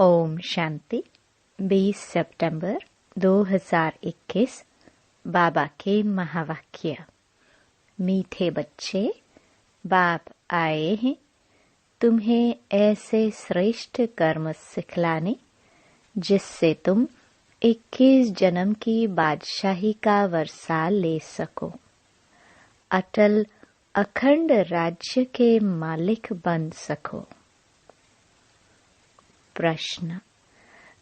ओम शांति। 20 सितंबर 2021। बाबा के महावाक्य। मीठे बच्चे, बाप आए हैं तुम्हें ऐसे श्रेष्ठ कर्म सिखलाने जिससे तुम 21 जन्म की बादशाही का वर्षा ले सको, अटल अखंड राज्य के मालिक बन सको। प्रश्न: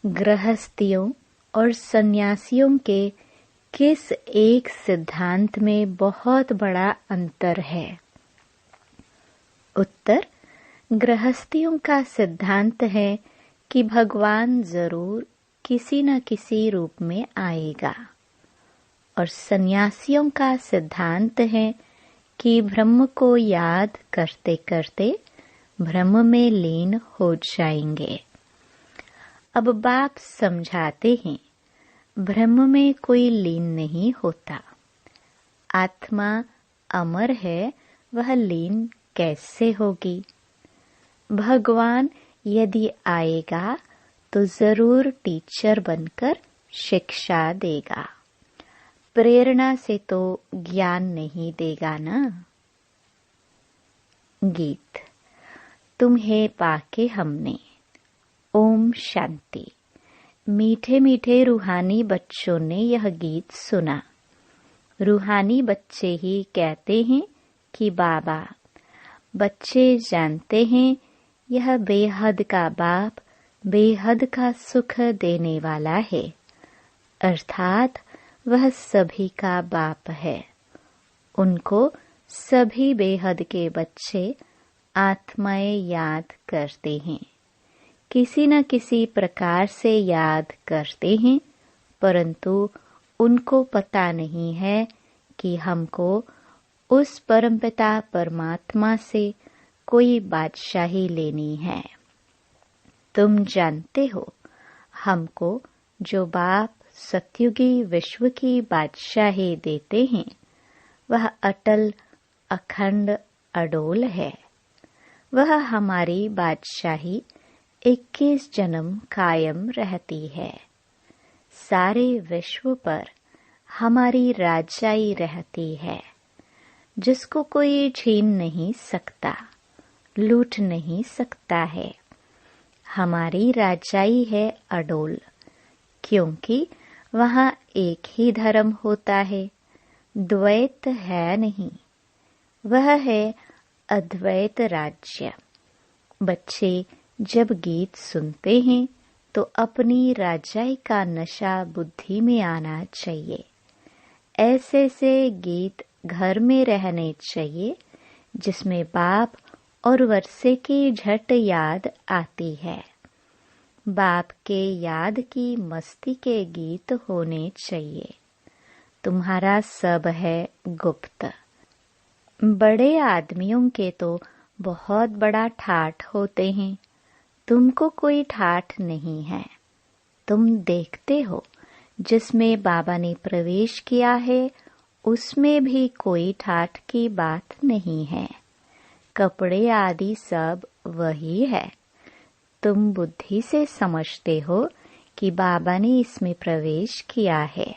गृहस्थियों और सन्यासियों के किस एक सिद्धांत में बहुत बड़ा अंतर है? उत्तर: गृहस्थियों का सिद्धांत है कि भगवान जरूर किसी न किसी रूप में आएगा, और सन्यासियों का सिद्धांत है कि ब्रह्म को याद करते करते ब्रह्म में लीन हो जाएंगे। अब बाप समझाते हैं, ब्रह्म में कोई लीन नहीं होता। आत्मा अमर है, वह लीन कैसे होगी? भगवान यदि आएगा तो जरूर टीचर बनकर शिक्षा देगा, प्रेरणा से तो ज्ञान नहीं देगा ना। गीत। तुम्हें पाके हमने। ओम शांति। मीठे मीठे रूहानी बच्चों ने यह गीत सुना। रूहानी बच्चे ही कहते हैं कि बाबा, बच्चे जानते हैं यह बेहद का बाप बेहद का सुख देने वाला है, अर्थात वह सभी का बाप है। उनको सभी बेहद के बच्चे आत्माएं याद करते हैं, किसी न किसी प्रकार से याद करते हैं, परंतु उनको पता नहीं है कि हमको उस परमपिता परमात्मा से कोई बादशाही लेनी है। तुम जानते हो, हमको जो बाप सत्युगी विश्व की बादशाही देते हैं वह अटल अखंड अडोल है। वह हमारी बादशाही 21 जन्म कायम रहती है। सारे विश्व पर हमारी राजाई रहती है, जिसको कोई छीन नहीं सकता, लूट नहीं सकता है। हमारी राजाई है अडोल, क्योंकि वहाँ एक ही धर्म होता है, द्वैत है नहीं। वह है अद्वैत राज्य। बच्चे जब गीत सुनते हैं तो अपनी राजाई का नशा बुद्धि में आना चाहिए। ऐसे से गीत घर में रहने चाहिए जिसमें बाप और वर्षे की झट याद आती है। बाप के याद की मस्ती के गीत होने चाहिए। तुम्हारा सब है गुप्त। बड़े आदमियों के तो बहुत बड़ा ठाठ होते हैं, तुमको कोई ठाठ नहीं है। तुम देखते हो जिसमें बाबा ने प्रवेश किया है उसमें भी कोई ठाठ की बात नहीं है। कपड़े आदि सब वही है। तुम बुद्धि से समझते हो कि बाबा ने इसमें प्रवेश किया है,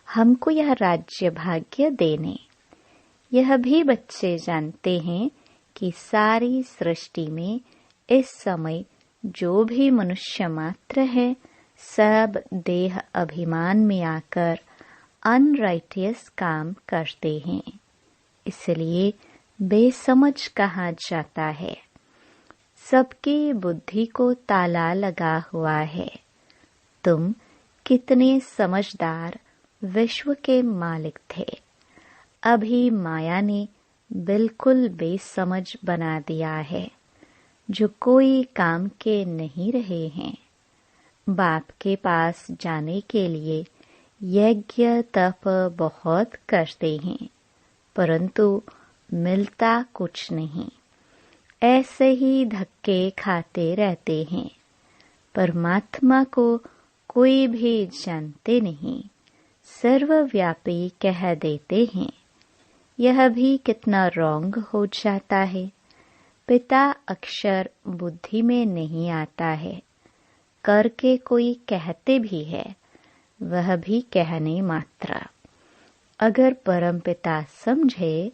हमको यह राज्य भाग्य देने। यह भी बच्चे जानते हैं कि सारी सृष्टि में इस समय जो भी मनुष्य मात्र है, सब देह अभिमान में आकर अनराइटियस काम करते हैं, इसलिए बेसमझ कहा जाता है। सबकी बुद्धि को ताला लगा हुआ है। तुम कितने समझदार विश्व के मालिक थे, अभी माया ने बिल्कुल बेसमझ बना दिया है, जो कोई काम के नहीं रहे हैं। बाप के पास जाने के लिए यज्ञ तप बहुत करते हैं, परंतु मिलता कुछ नहीं। ऐसे ही धक्के खाते रहते हैं। परमात्मा को कोई भी जानते नहीं, सर्वव्यापी कह देते हैं। यह भी कितना रॉन्ग हो जाता है। पिता अक्षर बुद्धि में नहीं आता है, करके कोई कहते भी है, वह भी कहने मात्र। अगर परमपिता समझे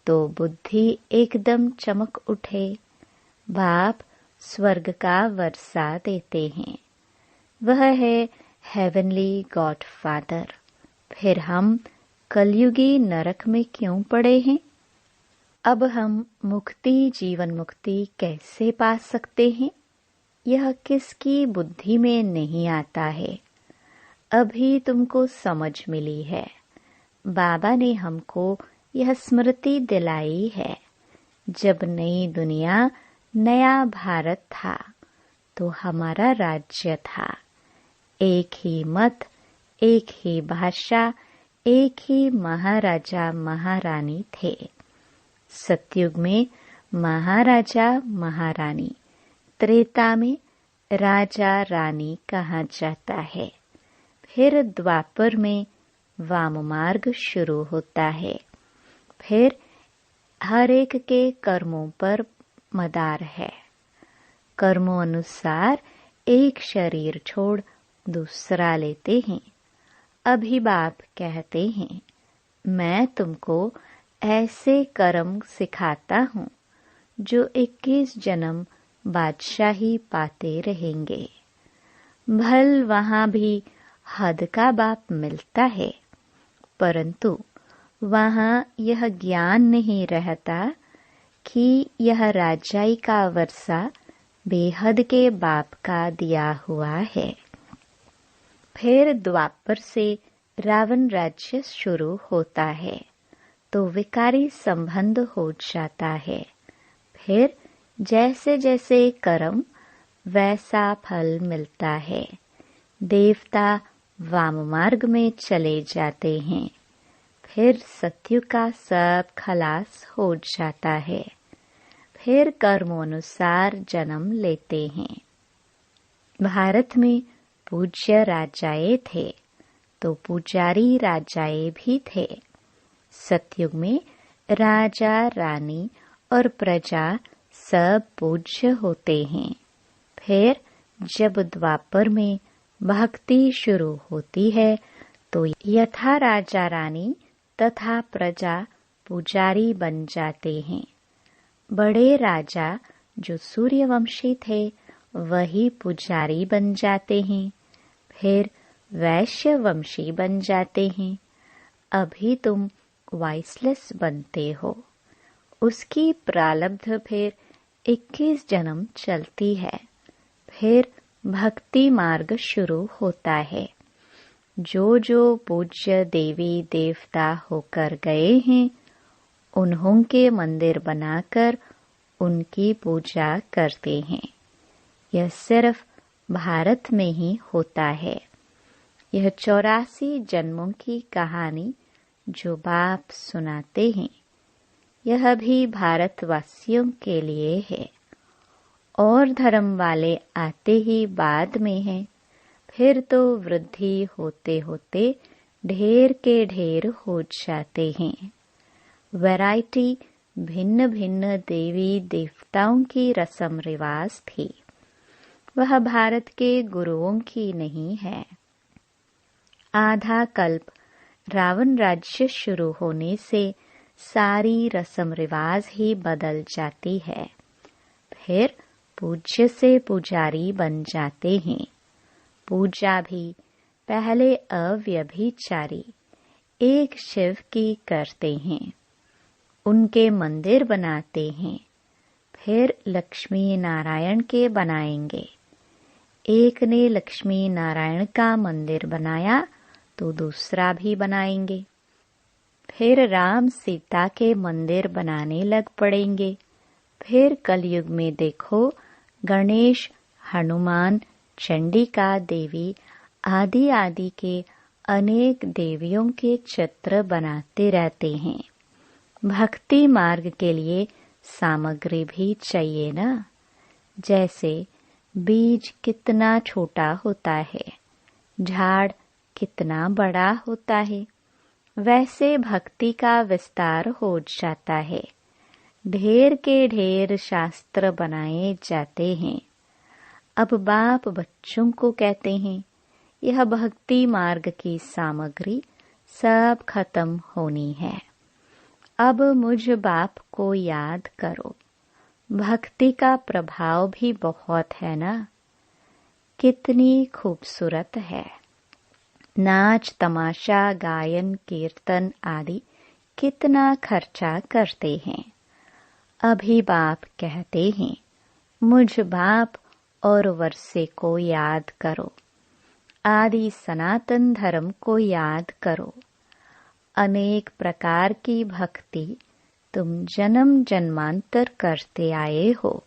तो बुद्धि एकदम चमक उठे। बाप स्वर्ग का वर्षा देते हैं, वह है हेवनली गॉड फादर। फिर हम कलयुगी नरक में क्यों पड़े हैं? अब हम मुक्ति, जीवन मुक्ति कैसे पा सकते हैं? यह किसकी बुद्धि में नहीं आता है। अभी तुमको समझ मिली है। बाबा ने हमको यह स्मृति दिलाई है। जब नई दुनिया, नया भारत था तो हमारा राज्य था। एक ही मत, एक ही भाषा, एक ही महाराजा महारानी थे। सतयुग में महाराजा महारानी, त्रेता में राजा रानी कहा जाता है। फिर द्वापर में वाम मार्ग शुरू होता है। फिर हर एक के कर्मों पर मदार है। कर्मों अनुसार एक शरीर छोड़ दूसरा लेते हैं। अभी बाप कहते हैं, मैं तुमको ऐसे कर्म सिखाता हूँ जो 21 जन्म बादशाही पाते रहेंगे। भल वहाँ भी हद का बाप मिलता है, परंतु वहाँ यह ज्ञान नहीं रहता कि यह राजाई का वर्षा बेहद के बाप का दिया हुआ है। फिर द्वापर से रावण राज्य शुरू होता है तो विकारी संबंध हो जाता है। फिर जैसे जैसे कर्म वैसा फल मिलता है। देवता वाम मार्ग में चले जाते हैं। फिर सत्युग का सब खलास हो जाता है। फिर कर्मोनुसार जन्म लेते हैं। भारत में पूज्य राजाए थे तो पुजारी राजाए भी थे। सतयुग में राजा रानी और प्रजा सब पूज्य होते हैं। फिर जब द्वापर में भक्ति शुरू होती है तो यथा राजा रानी तथा प्रजा पुजारी बन जाते हैं। बड़े राजा जो सूर्यवंशी थे वही पुजारी बन जाते हैं। फिर वैश्य वंशी बन जाते हैं। अभी तुम वाइसलेस बनते हो। उसकी प्रारब्ध फिर 21 जन्म चलती है। फिर भक्ति मार्ग शुरू होता है। जो जो पूज्य देवी देवता होकर गए हैं उन्हों के मंदिर बनाकर उनकी पूजा करते हैं। यह सिर्फ भारत में ही होता है। यह 84 जन्मों की कहानी जो बाप सुनाते हैं, यह भी भारतवासियों के लिए है। और धर्म वाले आते ही बाद में हैं। फिर तो वृद्धि होते होते ढेर के ढेर हो जाते हैं। वैरायटी भिन्न भिन्न देवी देवताओं की रस्म रिवाज थी, वह भारत के गुरुओं की नहीं है। आधा कल्प रावण राज्य शुरू होने से सारी रस्म रिवाज ही बदल जाती है। फिर पूज्य से पुजारी बन जाते हैं। पूजा भी पहले अव्यभिचारी एक शिव की करते हैं, उनके मंदिर बनाते हैं। फिर लक्ष्मी नारायण के बनाएंगे। एक ने लक्ष्मी नारायण का मंदिर बनाया तो दूसरा भी बनाएंगे। फिर राम सीता के मंदिर बनाने लग पड़ेंगे। फिर कलयुग में देखो गणेश, हनुमान, चंडिका देवी आदि आदि के अनेक देवियों के चित्र बनाते रहते हैं। भक्ति मार्ग के लिए सामग्री भी चाहिए ना। जैसे बीज कितना छोटा होता है, झाड़ कितना बड़ा होता है, वैसे भक्ति का विस्तार हो जाता है। ढेर के ढेर शास्त्र बनाए जाते हैं। अब बाप बच्चों को कहते हैं, यह भक्ति मार्ग की सामग्री सब खत्म होनी है। अब मुझ बाप को याद करो। भक्ति का प्रभाव भी बहुत है ना। कितनी खूबसूरत है। नाच तमाशा गायन कीर्तन आदि कितना खर्चा करते हैं। अभी बाप कहते हैं, मुझ बाप और वर्षे को याद करो। आदि सनातन धर्म को याद करो। अनेक प्रकार की भक्ति तुम जन्म जन्मांतर करते आए हो।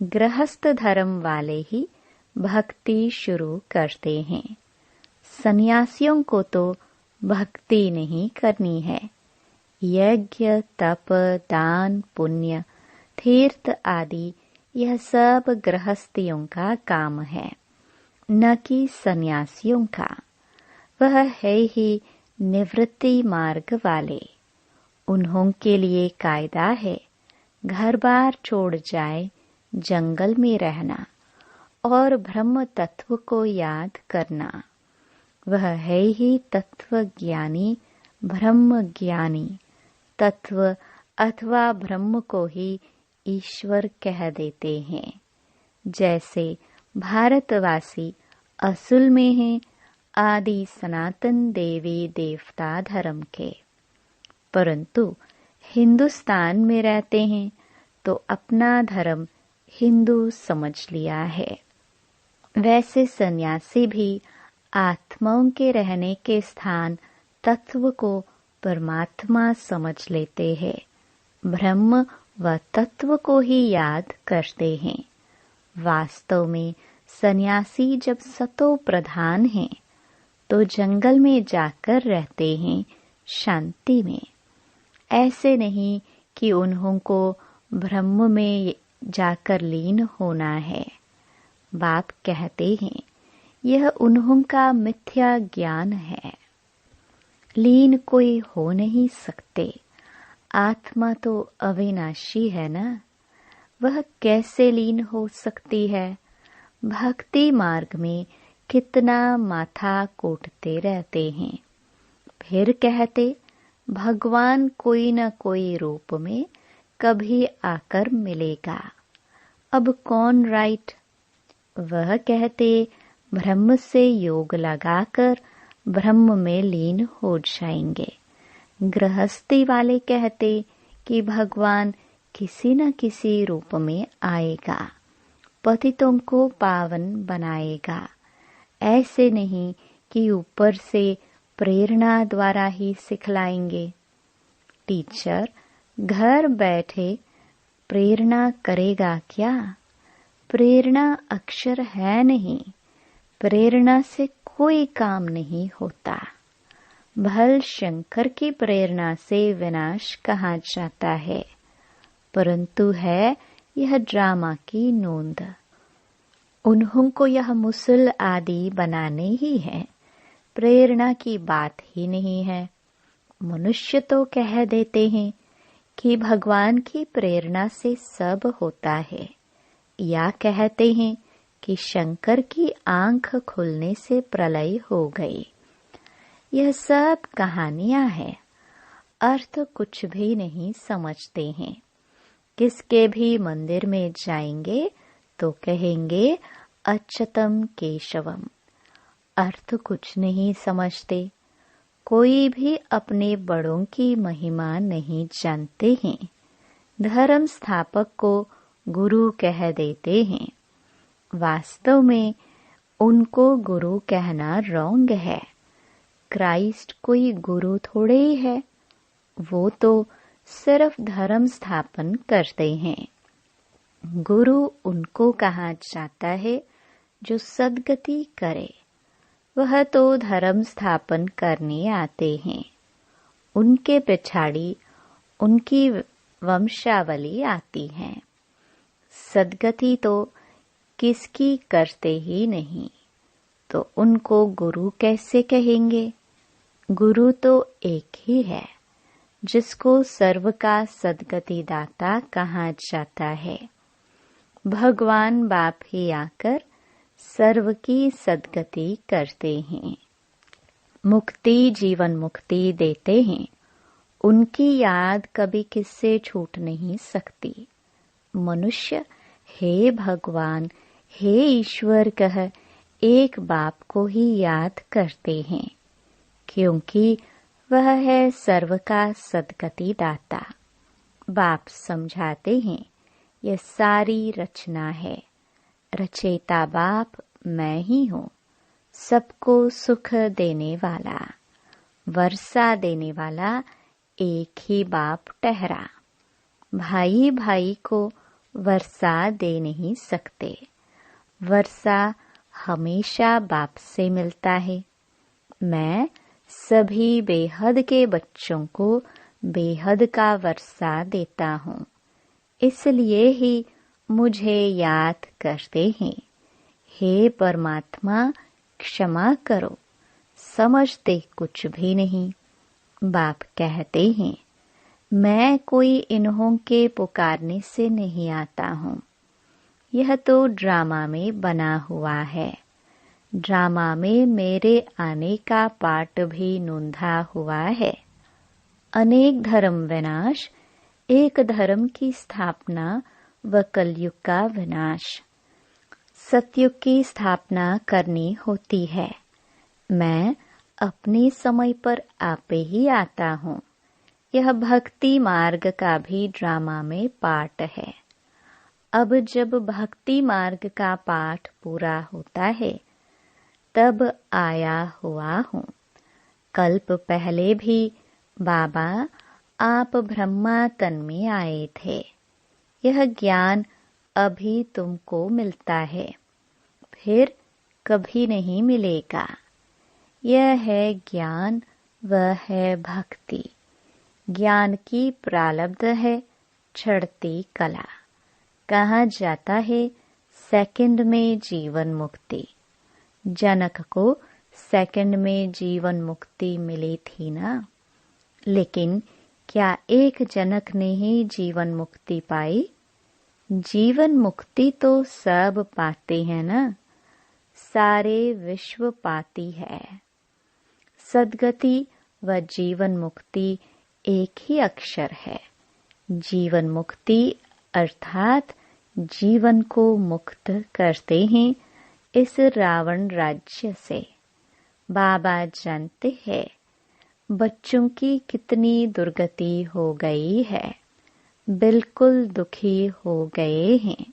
गृहस्थ धर्म वाले ही भक्ति शुरू करते हैं। सन्यासियों को तो भक्ति नहीं करनी है। यज्ञ तप दान पुण्य तीर्थ आदि यह सब गृहस्थियों का काम है, न कि सन्यासियों का। वह है ही निवृत्ति मार्ग वाले। उन्हों के लिए कायदा है, घर बार छोड़ जाए जंगल में रहना और ब्रह्म तत्व को याद करना। वह है ही तत्व ज्ञानी ब्रह्म ज्ञानी। तत्व अथवा ब्रह्म को ही ईश्वर कह देते हैं। जैसे भारतवासी असल में हैं आदि सनातन देवी देवता धर्म के, परंतु हिंदुस्तान में रहते हैं तो अपना धर्म हिंदू समझ लिया है। वैसे सन्यासी भी आत्माओं के रहने के स्थान तत्व को परमात्मा समझ लेते हैं। ब्रह्म व तत्व को ही याद करते हैं। वास्तव में सन्यासी जब सतो प्रधान हैं तो जंगल में जाकर रहते हैं शांति में। ऐसे नहीं कि उन्हों को ब्रह्म में जाकर लीन होना है। बाप कहते हैं, यह उन्हों का मिथ्या ज्ञान है। लीन कोई हो नहीं सकते। आत्मा तो अविनाशी है ना, वह कैसे लीन हो सकती है। भक्ति मार्ग में कितना माथा कोटते रहते हैं। फिर कहते, भगवान कोई न कोई रूप में कभी आकर मिलेगा। अब कौन राइट। वह कहते, ब्रह्म से योग लगाकर ब्रह्म में लीन हो जाएंगे। गृहस्थी वाले कहते कि भगवान किसी न किसी रूप में आएगा, पतितों को पावन बनाएगा। ऐसे नहीं कि ऊपर से प्रेरणा द्वारा ही सिखलाएंगे। टीचर घर बैठे प्रेरणा करेगा क्या। प्रेरणा अक्षर है नहीं। प्रेरणा से कोई काम नहीं होता। भल शंकर की प्रेरणा से विनाश कहा जाता है, परंतु है यह ड्रामा की नोंद। उन्हों को यह मुसल आदि बनाने ही है। प्रेरणा की बात ही नहीं है। मनुष्य तो कह देते हैं कि भगवान की प्रेरणा से सब होता है, या कहते हैं कि शंकर की आंख खुलने से प्रलय हो गई। यह सब कहानियां हैं, अर्थ कुछ भी नहीं समझते हैं। किसके भी मंदिर में जाएंगे तो कहेंगे अच्युतम केशवम, अर्थ कुछ नहीं समझते। कोई भी अपने बड़ों की महिमा नहीं जानते हैं। धर्म स्थापक को गुरु कह देते हैं। वास्तव में उनको गुरु कहना रॉन्ग है। क्राइस्ट कोई गुरु थोड़े ही है, वो तो सिर्फ धर्म स्थापन करते हैं। गुरु उनको कहा जाता है जो सद्गति करे। वह तो धर्म स्थापन करने आते हैं। उनके पिछाड़ी उनकी वंशावली आती है। सद्गति तो किसकी करते ही नहीं, तो उनको गुरु कैसे कहेंगे। गुरु तो एक ही है, जिसको सर्व का सद्गति दाता कहा जाता है। भगवान बाप ही आकर सर्व की सद्गति करते हैं, मुक्ति जीवन मुक्ति देते हैं। उनकी याद कभी किससे छूट नहीं सकती। मनुष्य हे भगवान हे ईश्वर कह एक बाप को ही याद करते हैं, क्योंकि वह है सर्व का सद्गति दाता। बाप समझाते हैं यह सारी रचना है, रचयिता बाप मैं ही हूँ, सबको सुख देने वाला, वर्षा देने वाला एक ही बाप ठहरा। भाई भाई को वर्षा दे नहीं सकते, वर्षा हमेशा बाप से मिलता है। मैं सभी बेहद के बच्चों को बेहद का वर्षा देता हूँ, इसलिए ही मुझे याद करते हैं। हे परमात्मा क्षमा करो, समझते कुछ भी नहीं। बाप कहते हैं मैं कोई इन्हों के पुकारने से नहीं आता हूँ, यह तो ड्रामा में बना हुआ है। ड्रामा में मेरे आने का पाठ भी नोंधा हुआ है। अनेक धर्म विनाश, एक धर्म की स्थापना व कलयुग का विनाश। सतयुग की स्थापना करनी होती है। मैं अपने समय पर आपे ही आता हूँ। यह भक्ति मार्ग का भी ड्रामा में पाठ है। अब जब भक्ति मार्ग का पाठ पूरा होता है तब आया हुआ हूँ। कल्प पहले भी बाबा आप ब्रह्मा तन में आए थे। यह ज्ञान अभी तुमको मिलता है, फिर कभी नहीं मिलेगा। यह है ज्ञान, वह है भक्ति। ज्ञान की प्रारब्ध है चढ़ती कला। कहा जाता है सेकंड में जीवन मुक्ति। जनक को सेकंड में जीवन मुक्ति मिली थी ना, लेकिन क्या एक जनक ने ही जीवन मुक्ति पाई? जीवन मुक्ति तो सब पाते हैं ना, सारे विश्व पाती है। सद्गति व जीवन मुक्ति एक ही अक्षर है। जीवन मुक्ति अर्थात जीवन को मुक्त करते हैं इस रावण राज्य से। बाबा जानते हैं बच्चों की कितनी दुर्गति हो गई है, बिल्कुल दुखी हो गए हैं।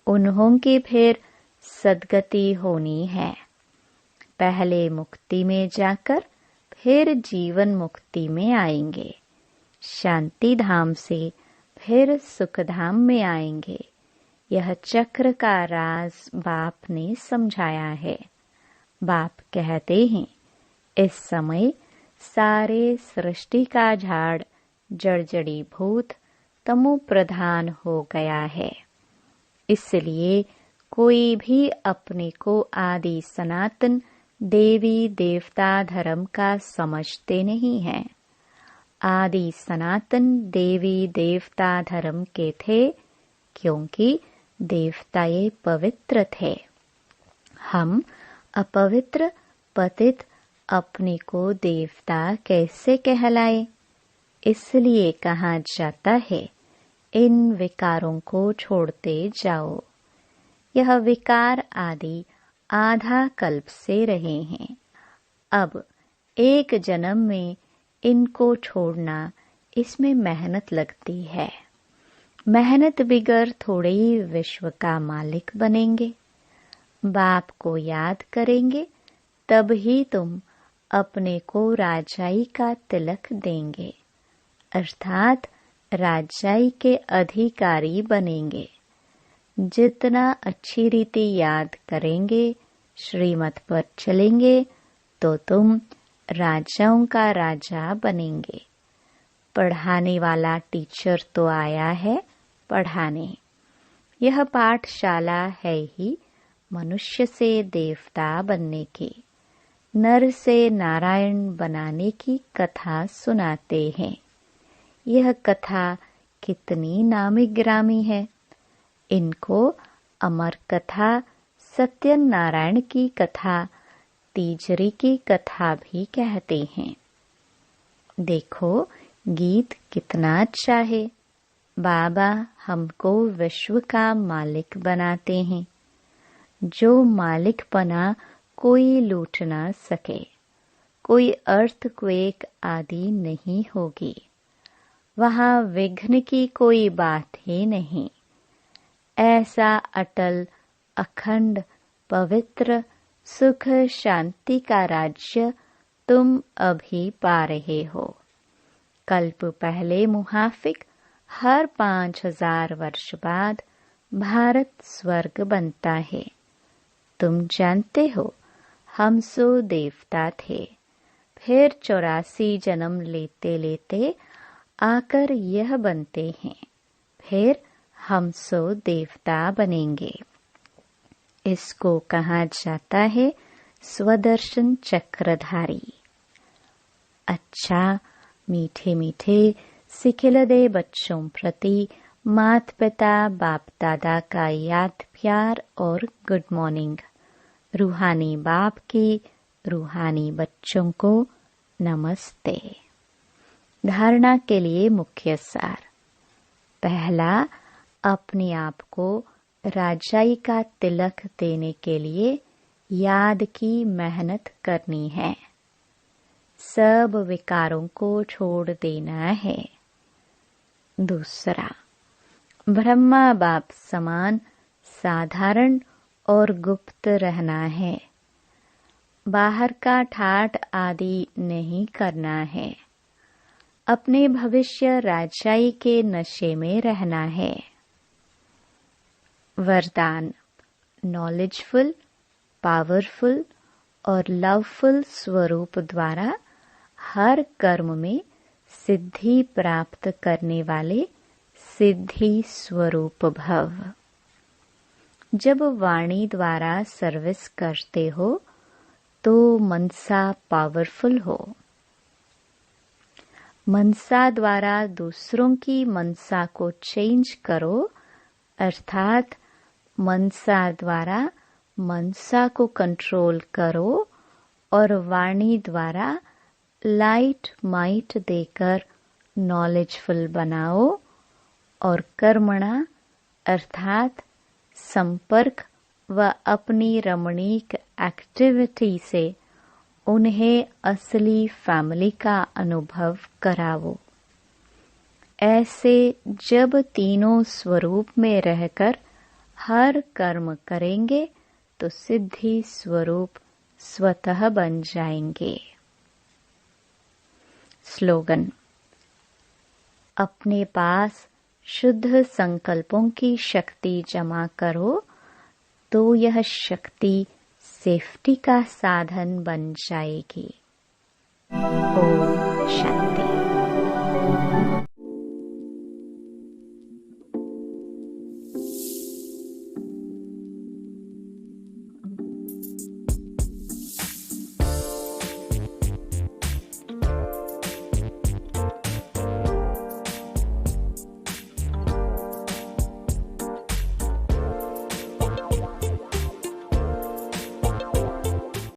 उन्हों की फिर सद्गति होनी है। पहले मुक्ति में जाकर फिर जीवन मुक्ति में आएंगे, शांति धाम से फिर सुख धाम में आएंगे। यह चक्र का राज बाप ने समझाया है। बाप कहते हैं इस समय सारे सृष्टि का झाड़ जड़जड़ी भूत तमो प्रधान हो गया है, इसलिए कोई भी अपने को आदि सनातन देवी देवता धर्म का समझते नहीं है। आदि सनातन देवी देवता धर्म के थे क्योंकि देवता ये पवित्र थे। हम अपवित्र पतित अपने को देवता कैसे कहलाए? इसलिए कहा जाता है इन विकारों को छोड़ते जाओ। यह विकार आदि आधा कल्प से रहे हैं। अब एक जन्म में इनको छोड़ना, इसमें मेहनत लगती है। मेहनत बिगर थोड़े ही विश्व का मालिक बनेंगे। बाप को याद करेंगे तब ही तुम अपने को राजाई का तिलक देंगे, अर्थात राजाई के अधिकारी बनेंगे। जितना अच्छी रीति याद करेंगे, श्रीमत पर चलेंगे तो तुम राजाओं का राजा बनेंगे। पढ़ाने वाला टीचर तो आया है पढ़ाने। यह पाठशाला है ही मनुष्य से देवता बनने की, नर से नारायण बनाने की कथा सुनाते हैं। यह कथा कितनी नामी गिरामी है। इनको अमर कथा, सत्यनारायण की कथा, तीजरी की कथा भी कहते हैं। देखो गीत कितना अच्छा है। बाबा हमको विश्व का मालिक बनाते हैं। जो मालिकपना कोई लूट ना सके। कोई अर्थक्वेक आदि नहीं होगी। वहाँ विघ्न की कोई बात ही नहीं। ऐसा अटल, अखंड, पवित्र, सुख शांति का राज्य तुम अभी पा रहे हो। कल्प पहले मुहाफिक हर 5000 वर्ष बाद भारत स्वर्ग बनता है। तुम जानते हो हम सो देवता थे, फिर 84 जन्म लेते लेते आकर यह बनते हैं, फिर हम सो देवता बनेंगे। इसको कहा जाता है स्वदर्शन चक्रधारी। अच्छा मीठे मीठे सिखिलदे बच्चों प्रति माता पिता बाप दादा का याद प्यार और गुड मॉर्निंग। रूहानी बाप की रूहानी बच्चों को नमस्ते। धारणा के लिए मुख्य सार। पहला, अपने आप को राजाई का तिलक देने के लिए याद की मेहनत करनी है। सब विकारों को छोड़ देना है। दूसरा, ब्रह्मा बाप समान साधारण और गुप्त रहना है। बाहर का ठाट आदि नहीं करना है। अपने भविष्य राजाई के नशे में रहना है। वरदान, नॉलेजफुल, पावरफुल और लवफुल स्वरूप द्वारा हर कर्म में सिद्धि प्राप्त करने वाले सिद्धि स्वरूप भव। जब वाणी द्वारा सर्विस करते हो तो मनसा पावरफुल हो। मनसा द्वारा दूसरों की मनसा को चेंज करो, अर्थात मनसा द्वारा मनसा को कंट्रोल करो और वाणी द्वारा लाइट माइट देकर नॉलेजफुल बनाओ और कर्मणा अर्थात संपर्क व अपनी रमणीक एक्टिविटी से उन्हें असली फैमिली का अनुभव कराओ। ऐसे जब तीनों स्वरूप में रहकर हर कर्म करेंगे तो सिद्धि स्वरूप स्वतः बन जाएंगे। स्लोगन, अपने पास शुद्ध संकल्पों की शक्ति जमा करो तो यह शक्ति सेफ्टी का साधन बन जाएगी। ओम शांति।